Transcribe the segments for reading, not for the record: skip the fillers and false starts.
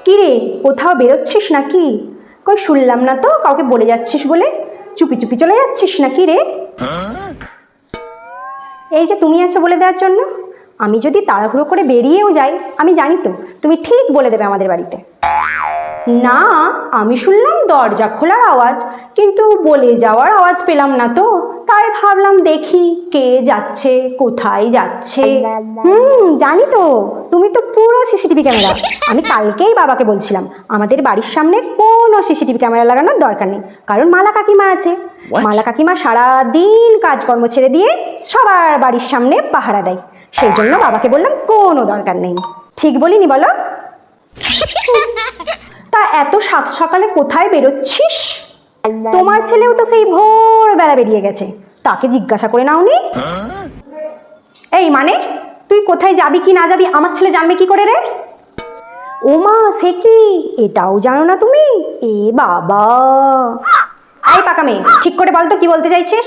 কি রে, কোথাও বেরোচ্ছিস নাকি? কই শুনলাম না তো কাউকে বলে যাচ্ছিস বলে, চুপি চুপি চলে যাচ্ছিস নাকি রে? এই যে তুমি আছো বলে দেওয়ার জন্য, আমি যদি তাড়াহুড়ো করে বেরিয়েও যাই, আমি জানি তো তুমি ঠিক বলে দেবে আমাদের বাড়িতে। না, আমি শুনলাম দরজা খোলার আওয়াজ, কিন্তু বলে যাওয়ার আওয়াজ পেলাম না তো, তাই ভাবলাম দেখি কে যাচ্ছে, কোথায় যাচ্ছে। জানি তো, তুমি তো পুরো সিসিটিভি ক্যামেরা। আমি কালকেই বাবাকে বলছিলাম আমাদের বাড়ির সামনে কোনো সিসিটিভি ক্যামেরা লাগানোর দরকার নেই, কারণ মালা কাকিমা আছে। মালা কাকিমা সারাদিন কাজকর্ম ছেড়ে দিয়ে সবার বাড়ির সামনে পাহারা দেয়, সেই জন্য বাবাকে বললাম কোনো দরকার নেই। ঠিক বলিনি বলো? তা এত সাত সকালে কোথায় বেরোচ্ছিস? তোমার ছেলেও তো সেই ভোরবেলা বেরিয়ে গেছে, তাকে জিজ্ঞাসা করে নাওনি? এই মানে তুই কোথায় যাবি কি না যাবি আমার ছেলে জানবে কি করে রে? ওমা, সে কি, এটাও জানো না তুমি? এ বাবা! এই পাকা মেয়ে, ঠিক করে বল তো কি বলতে চাইছিস?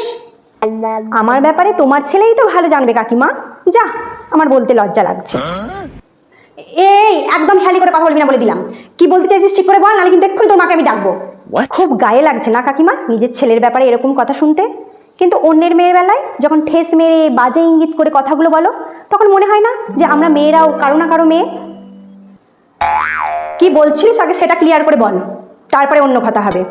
আমার ব্যাপারে তোমার ছেলেই তো ভালো জানবে কাকিমা। যা, আমার বলতে লজ্জা লাগছে। এই একদম খেয়ালি করে কথা বলবি না বলে দিলাম। কি বলতে চাইছিস ঠিক করে বল, নাহলে কিন্তু এক্ষুনি তোর মাকে আমি ডাকবো। খুব গায়ে লাগছে না কাকিমা নিজের ছেলের ব্যাপারে এরকম কথা শুনতে? কিন্তু অন্যের মেয়ের বেলায় যখন ঠেস মেরে বাজে ইঙ্গিত করে কথাগুলো বলো, তখন মনে হয় না যে আমরা মেয়েরাও কারো না কারো মেয়ে? কি বলছিস আগে সেটা ক্লিয়ার করে বল, তারপরে অন্য কথা হবে।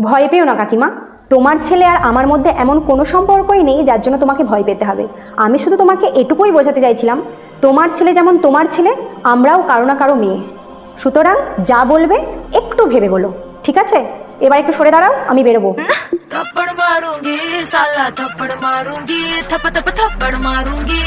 ভয় পেও না কাকিমা, তোমার ছেলে আর আমার মধ্যে এমন কোনো সম্পর্কই নেই যার জন্য তোমাকে ভয় পেতে হবে। আমি শুধু তোমাকে এটুকুই বোঝাতে চাইছিলাম, তোমার ছেলে যেমন তোমার ছেলে, আমরাও কারো না কারো মেয়ে। সুতরাং যা বলবে একটু ভেবে বলো, ঠিক আছে? এবার একটু সরে দাঁড়াও, আমি বেরোবো। थप्पड़ मारूंगी साला थप्पड़ मारूंगी थप थप थप्पड़ मारूंगी